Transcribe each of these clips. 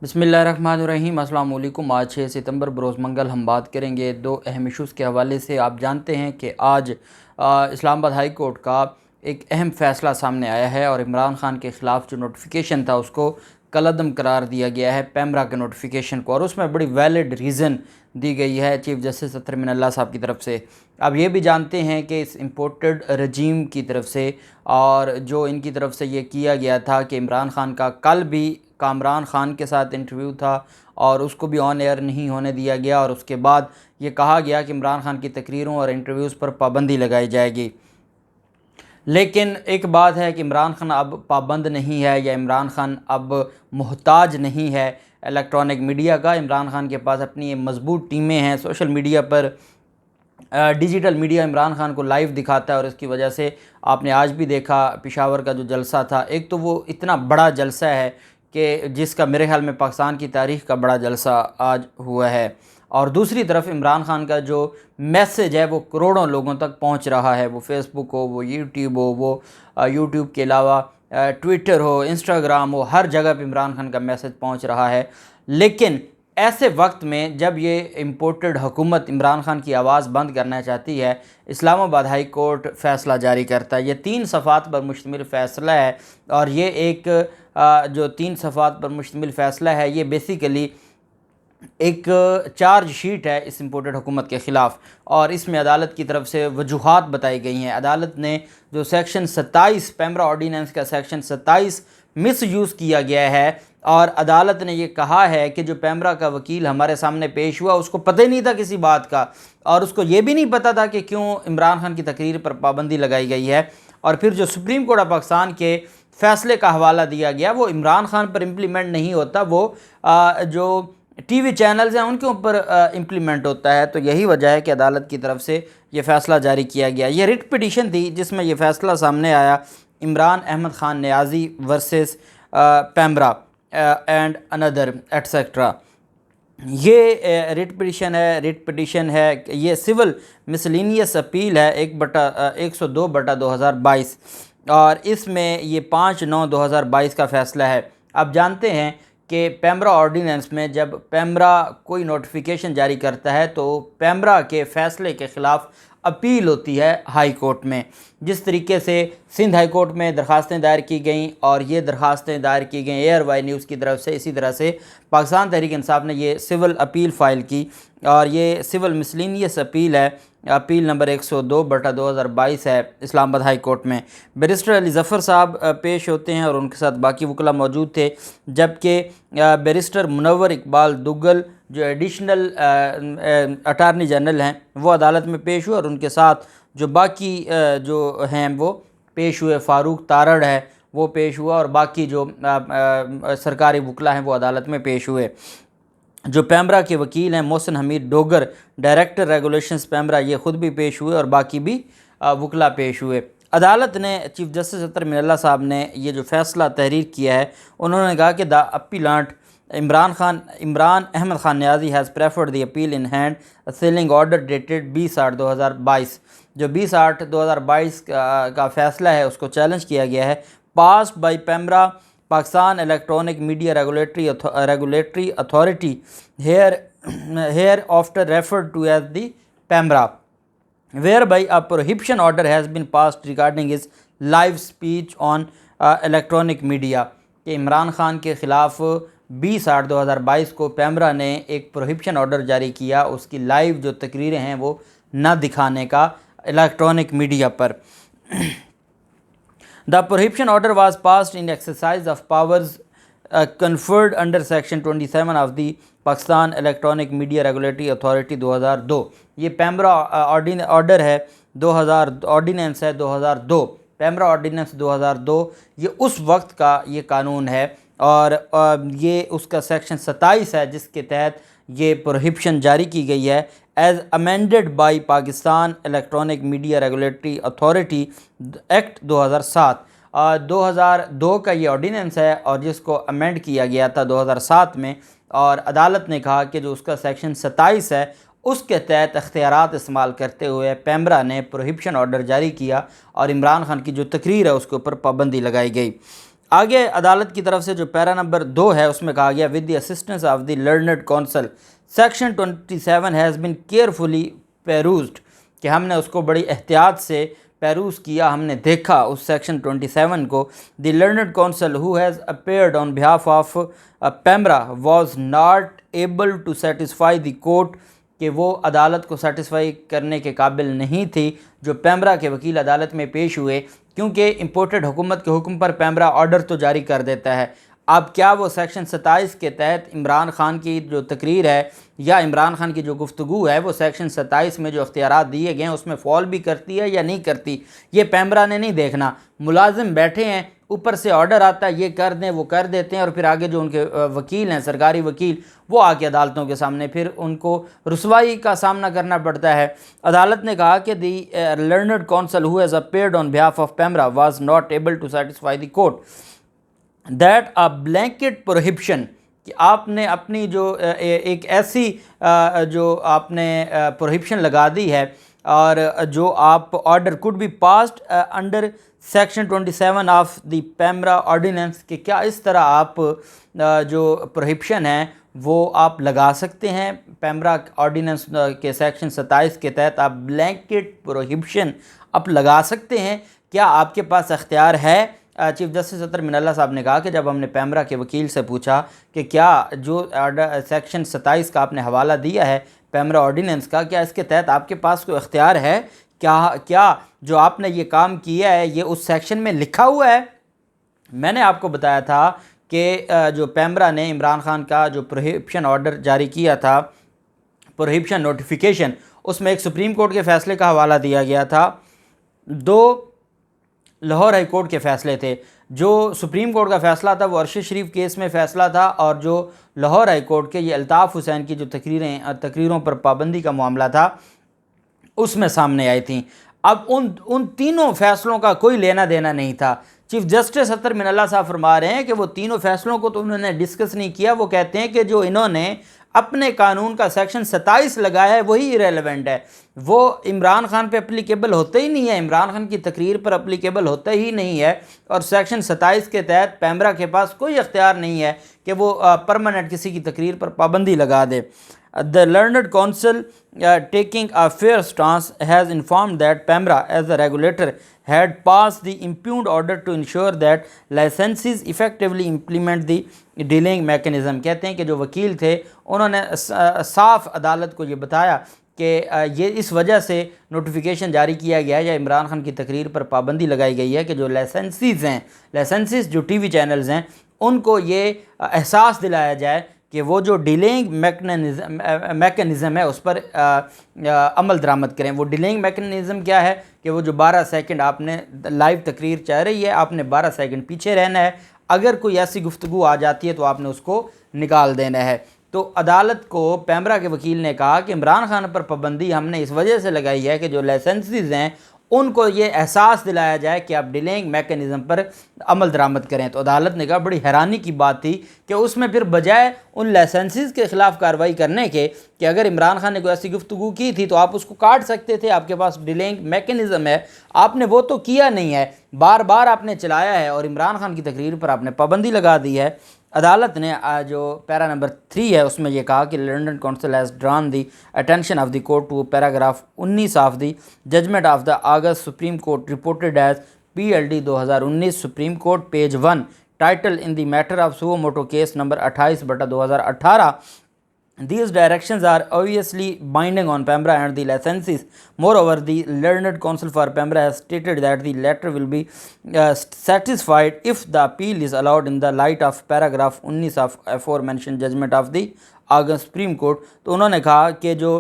बिस्मिल्लाहिर्रहमानिर्रहीम। अस्सलाम वालेकुम। आज 6 सितंबर बरोज़ मंगल हम बात करेंगे दो अहम इशूज़ के हवाले से। आप जानते हैं कि आज इस्लामाबाद हाई कोर्ट का एक अहम फ़ैसला सामने आया है और इमरान ख़ान के ख़िलाफ़ जो नोटिफिकेशन था उसको कलअदम करार दिया गया है, पैमरा के नोटिफिकेशन को, और उसमें बड़ी वैलिड रीज़न दी गई है चीफ़ जस्टिस अतर मिनल्ला साहब की तरफ से। अब ये भी जानते हैं कि इस इम्पोर्टेड रजीम की तरफ से और जो इनकी तरफ से ये किया गया था कि इमरान ख़ान का कल भी कामरान ख़ान के साथ इंटरव्यू था और उसको भी ऑन एयर नहीं होने दिया गया, और उसके बाद ये कहा गया कि इमरान ख़ान की तकरीरों और इंटरव्यूज़ पर पाबंदी लगाई जाएगी। लेकिन एक बात है कि इमरान ख़ान अब पाबंद नहीं है या इमरान ख़ान अब मोहताज नहीं है इलेक्ट्रॉनिक मीडिया का। इमरान ख़ान के पास अपनी मज़बूत टीमें हैं। सोशल मीडिया पर डिजिटल मीडिया इमरान ख़ान को लाइव दिखाता है और इसकी वजह से आपने आज भी देखा पेशावर का जो जलसा था, एक तो वो इतना बड़ा जलसा है कि जिसका मेरे ख्याल में पाकिस्तान की तारीख़ का बड़ा जलसा आज हुआ है, और दूसरी तरफ इमरान ख़ान का जो मैसेज है वो करोड़ों लोगों तक पहुंच रहा है। वो फेसबुक हो, वो यूट्यूब हो, वो यूट्यूब के अलावा ट्विटर हो, इंस्टाग्राम हो, हर जगह पर इमरान ख़ान का मैसेज पहुंच रहा है। लेकिन ऐसे वक्त में जब ये इम्पोर्टेड हुकूमत इमरान ख़ान की आवाज़ बंद करना चाहती है, इस्लामाबाद हाई कोर्ट फ़ैसला जारी करता है। ये 3 सफ़ात पर मुश्तमिल फ़ैसला है, और ये एक जो 3 सफ़ात पर मुश्तमिल फ़ैसला है ये बेसिकली एक चार्ज शीट है इस इम्पोर्टेड हुकूमत के ख़िलाफ़, और इसमें अदालत की तरफ से वजूहात बताई गई हैं। अदालत ने जो सेक्शन 27 पैमरा ऑर्डीनेंस का सेक्शन 27 मिस यूज़ किया गया है, और अदालत ने ये कहा है कि जो पैमरा का वकील हमारे सामने पेश हुआ उसको पता ही नहीं था किसी बात का, और उसको ये भी नहीं पता था कि क्यों इमरान ख़ान की तकरीर पर पाबंदी लगाई गई है। और फिर जो सुप्रीम कोर्ट ऑफ पाकिस्तान के फ़ैसले का हवाला दिया गया वो इमरान ख़ान पर इम्प्लीमेंट नहीं होता, वो जो टीवी चैनल्स हैं उनके ऊपर इम्प्लीमेंट होता है। तो यही वजह है कि अदालत की तरफ से ये फ़ैसला जारी किया गया। ये रिट पिटीशन थी जिसमें यह फ़ैसला सामने आया, Imran Ahmed Khan Niazi versus PEMRA and another etcetera. ये रिट पिटीशन है, ये सिविल मिसलिनियस अपील है 1/102/2022, और इसमें ये 5/9/2022 का फ़ैसला है। आप जानते हैं कि पैमरा ऑर्डीनेंस में जब पैमरा कोई नोटिफिकेशन जारी करता है तो पैमरा के फ़ैसले के ख़िलाफ़ अपील होती है हाई कोर्ट में। जिस तरीके से सिंध हाई कोर्ट में दरख्वास्तें दायर की गईं और ये दरख्वास्तें दायर की गई एयर वाई न्यूज़ की तरफ से, इसी तरह से पाकिस्तान तहरीक इंसाफ ने ये सिविल अपील फ़ाइल की, और ये सिविल मिसलिनियस अपील है। अपील नंबर 102/2022 है इस्लामाबाद हाई कोर्ट में। बैरिस्टर अली ज़फ़र साहब पेश होते हैं और उनके साथ बाकी वकला मौजूद थे, जबकि बैरिस्टर मुनव्वर इकबाल दुग्गल जो एडिशनल अटारनी जनरल हैं वो अदालत में पेश हुए, और उनके साथ जो बाकी जो हैं वो पेश हुए। फ़ारूक तारड़ है वो पेश हुआ, और बाकी जो सरकारी वकला हैं वो अदालत में पेश हुए। जो पैमरा के वकील हैं मोहसिन हमीद डोगर, डायरेक्टर रेगुलेशंस पैमरा, ये ख़ुद भी पेश हुए और बाकी भी वकला पेश हुए। अदालत ने चीफ़ जस्टिस अतर मिनल्ला साहब ने ये जो फ़ैसला तहरीर किया है, उन्होंने कहा कि the appellant Imran Ahmed Khan Niazi has preferred the appeal in hand sealing order dated 20/8/2022। जो 20/8/2022 का फ़ैसला है उसको चैलेंज किया गया है। Passed by PEMRA Pakistan Electronic Media Regulatory Authority hereafter referred to as the PEMRA, whereby a prohibition order has been passed regarding his live speech on electronic media। कि इमरान ख़ान के ख़िलाफ़ 20/8/2022 को पैमरा ने एक प्रोहिबिशन ऑर्डर जारी किया उसकी लाइव जो तकरीरें हैं वो न दिखाने का इलेक्ट्रॉनिक मीडिया पर। The prohibition order was passed in exercise of powers conferred under section 27 of the Pakistan Electronic Media Regulatory authority 2002। ये पैमरा ऑर्डर है 2000 ऑर्डीनेंस है 2002, पैमरा ऑर्डीनेंस 2002, ये उस वक्त का ये कानून है, और ये उसका सेक्शन 27 है जिसके तहत ये प्रोहिबिशन जारी की गई है as amended by Pakistan Electronic Media Regulatory Authority Act 2007। 2002 का ये ऑर्डीनेंस है और जिसको अमेंड किया गया था 2007 में, और अदालत ने कहा कि जो उसका सेक्शन 27 है उसके तहत अख्तियारात इस्तेमाल करते हुए पैमरा ने प्रोहिबिशन ऑर्डर जारी किया और इमरान ख़ान की जो तकरीर है उसके ऊपर पाबंदी लगाई गई। आगे अदालत की तरफ से जो पैरा नंबर 2 है उसमें कहा गया with the assistance of the learned counsel section 27 has been carefully perused, कि हमने उसको बड़ी एहतियात से पेरूज किया, हमने देखा उस सेक्शन 27 को। The learned counsel who has appeared on behalf of PEMRA was not able to satisfy the court, कि वो अदालत को सेटिस्फाई करने के काबिल नहीं थी जो पेमरा के वकील अदालत में पेश हुए, क्योंकि इम्पोर्टेड हुकूमत के हुक्म पर पेमरा ऑर्डर तो जारी कर देता है। अब क्या वो सेक्शन 27 के तहत इमरान खान की जो तकरीर है या इमरान खान की जो गुफ्तगू है वो सेक्शन 27 में जो अख्तियारात दिए गए हैं उसमें फॉल भी करती है या नहीं करती, ये पेमरा ने नहीं देखना। मुलाजिम बैठे हैं, ऊपर से ऑर्डर आता है ये कर दें, वो कर देते हैं, और फिर आगे जो उनके वकील हैं, सरकारी वकील, वो आके अदालतों के सामने फिर उनको रुसवाई का सामना करना पड़ता है। अदालत ने कहा कि the learned counsel who has appeared on behalf of PEMRA was not able to satisfy the court that a blanket prohibition, कि आपने अपनी जो एक ऐसी जो आपने प्रोहिबिशन लगा दी है और जो आप order could be passed under section 27 of the PEMRA ordinance, कि क्या इस तरह आप जो प्रोहिबिशन है वो आप लगा सकते हैं पेमरा ऑर्डिनेंस के सेक्शन 27 के तहत आप ब्लैंकेट प्रोहिबिशन आप लगा सकते हैं, क्या आपके पास अख्तियार है। चीफ जस्टिस अतर मिनल्ला साहब ने कहा कि जब हमने पेमरा के वकील से पूछा कि क्या जो सेक्शन 27 का आपने हवाला दिया है पेमरा ऑर्डिनेंस का, क्या इसके तहत आपके पास कोई अख्तियार है, क्या जो आपने ये काम किया है ये उस सेक्शन में लिखा हुआ है। मैंने आपको बताया था कि जो पेमरा ने इमरान खान का जो प्रोहिबिशन ऑर्डर जारी किया था, प्रोहिबिशन नोटिफिकेशन, उसमें एक सुप्रीम कोर्ट के फ़ैसले का हवाला दिया गया था, 2 लाहौर हाई कोर्ट के फ़ैसले थे। जो सुप्रीम कोर्ट का फ़ैसला था वो अरशद शरीफ केस में फ़ैसला था, और जो लाहौर हाई कोर्ट के ये अल्ताफ़ हुसैन की जो तकरीरों पर पाबंदी का मामला था उसमें सामने आई थी। अब उन तीनों फ़ैसलों का कोई लेना देना नहीं था। चीफ जस्टिस अतर मिनल्ला साहब फरमा रहे हैं कि वो तीनों फ़ैसलों को तो उन्होंने डिस्कस नहीं किया। वो कहते हैं कि जो इन्होंने अपने कानून का सेक्शन 27 लगाया है वही इरेलेवेंट है, वो इमरान खान पे अप्लीकेबल होता ही नहीं है, इमरान खान की तकरीर पर अप्लीकेबल होता ही नहीं है, और सेक्शन 27 के तहत पेमरा के पास कोई अख्तियार नहीं है कि वो परमानेंट किसी की तकरीर पर पाबंदी लगा दे। The learned counsel taking a fair stance has informed that PEMRA as a regulator had passed the impugned order to ensure that licensees effectively implement the delaying mechanism। कहते हैं कि जो वकील थे उन्होंने साफ अदालत को ये बताया कि ये इस वजह से नोटिफिकेशन जारी किया गया है या इमरान खान की तकरीर पर पाबंदी लगाई गई है कि जो लाइसेंसीज हैं, लाइसेंसीज जो टीवी चैनल्स हैं, उनको ये एहसास दिलाया जाए कि वो जो डिलेइंग मैकेनिज़्म है उस पर अमल दरामद करें। वो डिलेइंग मैकेनिज़्म क्या है कि वो जो 12 सेकंड आपने लाइव तकरीर चल रही है, आपने 12 सेकंड पीछे रहना है, अगर कोई ऐसी गुफ्तगू आ जाती है तो आपने उसको निकाल देना है। तो अदालत को पेमरा के वकील ने कहा कि इमरान खान पर पाबंदी हमने इस वजह से लगाई है कि जो लाइसेंसीज हैं उनको ये एहसास दिलाया जाए कि आप डिलेइंग मैकेनिज़्म पर अमल दरामद करें। तो अदालत ने कहा बड़ी हैरानी की बात थी कि उसमें फिर बजाय उन लाइसेंसेस के ख़िलाफ़ कार्रवाई करने के कि अगर इमरान खान ने कोई ऐसी गुफ्तगू की थी तो आप उसको काट सकते थे, आपके पास डिलेइंग मैकेनिज़्म है, आपने वो तो किया नहीं है, बार बार आपने चलाया है और इमरान खान की तकरीर पर आपने पाबंदी लगा दी है। अदालत ने जो पैरा नंबर 3 है उसमें यह कहा कि learned counsel has drawn the attention of the court to paragraph 19 of the judgement of the august Supreme Court reported as PLD 2019 Supreme Court page 1 title in the matter of suo motu case number 28/2018। These directions are obviously binding on PEMRA and the licensees. Moreover, the learned counsel for PEMRA has stated that the letter will be satisfied if the appeal is allowed in the light of paragraph 19 of aforementioned judgment of the August Supreme court. तो उन्होंने कहा कि जो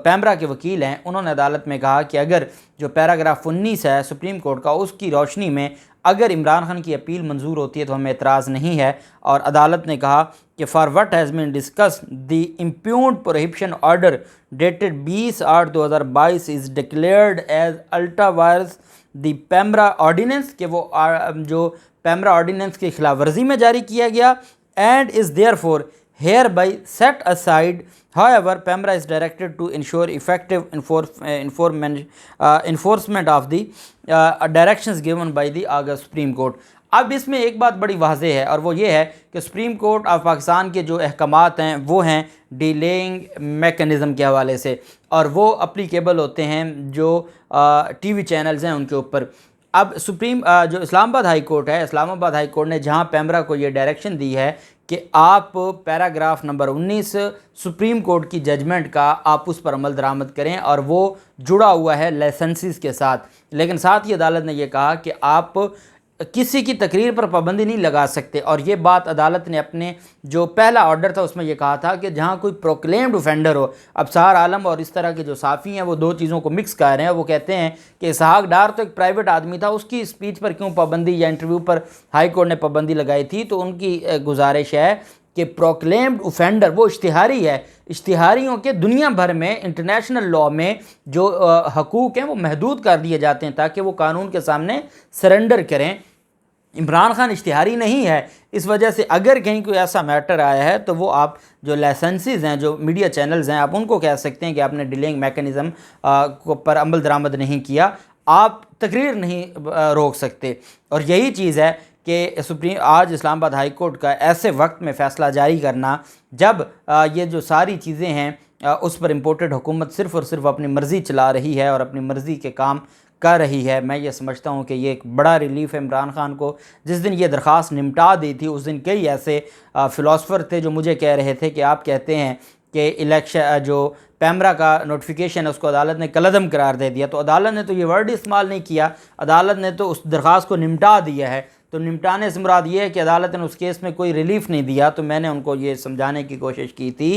पेमरा के वकील हैं उन्होंने अदालत में कहा कि अगर जो पैराग्राफ 19 है सुप्रीम कोर्ट का उसकी रोशनी में अगर इमरान खान की अपील मंजूर होती है तो हमें एतराज़ नहीं है। और अदालत ने कहा कि for what has been discuss the impugned prohibition order dated 20/8/2022 is declared as ultra vires the PEMRA ordinance, कि वो जो पेमरा ऑर्डिनेंस की खिलाफ वर्जी में जारी किया गया, and is therefore hereby set aside. However, PEMRA is directed to ensure effective enforcement of the directions given by the August Supreme Court. अब इसमें एक बात बड़ी वाज़ेह है और वो ये है कि सुप्रीम कोर्ट ऑफ पाकिस्तान के जो अहकामात हैं वो हैं डिलेइंग मेकनिज़म के हवाले से, और वो अप्लीकेबल होते हैं जो टीवी चैनल्स हैं उनके ऊपर। अब जो इस्लामाबाद हाई कोर्ट है, इस्लामाबाद हाई कोर्ट ने जहां पेमरा को ये डायरेक्शन दी है कि आप पैराग्राफ नंबर 19 सुप्रीम कोर्ट की जजमेंट का आप उस पर अमल दरामद करें, और वो जुड़ा हुआ है लाइसेंसेस के साथ। लेकिन साथ ही अदालत ने यह कहा कि आप किसी की तकरीर पर पाबंदी नहीं लगा सकते, और ये बात अदालत ने अपने जो पहला ऑर्डर था उसमें यह कहा था कि जहां कोई प्रोक्लेम्ड ऑफेंडर हो। अब सहार आलम और इस तरह के जो साफ़ी हैं वो दो चीज़ों को मिक्स कर रहे हैं। वो कहते हैं कि इसहाक डार तो एक प्राइवेट आदमी था, उसकी स्पीच पर क्यों पाबंदी या इंटरव्यू पर हाई कोर्ट ने पाबंदी लगाई थी। तो उनकी गुजारिश है कि प्रोक्लेम्ड ऑफेंडर वो इश्तिहारी है। इश्तिहारियों के दुनिया भर में इंटरनेशनल लॉ में जो हकूक़ हैं वो महदूद कर दिए जाते हैं ताकि वो कानून के सामने सरेंडर करें। इमरान खान इश्तिहारी नहीं है, इस वजह से अगर कहीं कोई ऐसा मैटर आया है तो वो आप जो लाइसेंसेस हैं, जो मीडिया चैनल्स हैं, आप उनको कह सकते हैं कि आपने डिलेइंग मैकेनिज़्म पर अमल दरामद नहीं किया, आप तकरीर नहीं रोक सकते। और यही चीज़ है कि आज इस्लामाबाद हाई कोर्ट का ऐसे वक्त में फ़ैसला जारी करना जब ये जो सारी चीज़ें हैं उस पर इम्पोर्टेड हुकूमत सिर्फ़ और सिर्फ अपनी मर्ज़ी चला रही है और अपनी मर्ज़ी के काम कर रही है। मैं ये समझता हूँ कि ये एक बड़ा रिलीफ है इमरान खान को। जिस दिन ये दरख्वास्त निपटा दी थी उस दिन कई ऐसे फ़िलासफ़र थे जो मुझे कह रहे थे कि आप कहते हैं कि इलेक्शन जो पेमरा का नोटिफिकेशन है उसको अदालत ने कलअदम करार दे दिया। तो अदालत ने तो ये वर्ड इस्तेमाल नहीं किया, अदालत ने तो उस दरख्वास्त को निपटा दिया है। तो निपटाने से मुराद ये है कि अदालत ने उस केस में कोई रिलीफ नहीं दिया। तो मैंने उनको ये समझाने की कोशिश की थी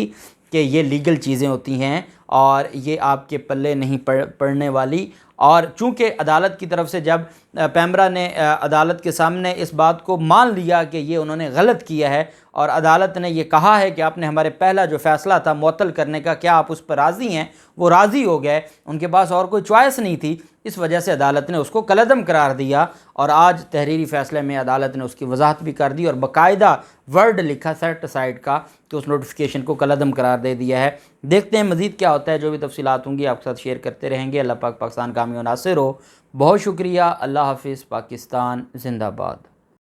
कि ये लीगल चीज़ें होती हैं और ये आपके पल्ले नहीं पड़ने वाली। और चूँकि अदालत की तरफ से जब पेमरा ने अदालत के सामने इस बात को मान लिया कि ये उन्होंने गलत किया है और अदालत ने ये कहा है कि आपने हमारे पहला जो फ़ैसला था मुअत्तल करने का, क्या आप उस पर राज़ी हैं, वो राज़ी हो गए, उनके पास और कोई चॉइस नहीं थी। इस वजह से अदालत ने उसको कलअदम करार दिया और आज तहरीरी फ़ैसले में अदालत ने उसकी वजाहत भी कर दी और बाकायदा वर्ड लिखा सेट असाइड का कि उस नोटिफिकेशन को कलअदम करार दे दिया है। देखते हैं मज़ीद क्या होता है, जो भी तफसीलात होंगी आपके साथ शेयर करते रहेंगे। अल्लाह पाक पाकिस्तान कामयाब नासिर हो। बहुत शुक्रिया। अल्लाह हाफिज़। पाकिस्तान जिंदाबाद।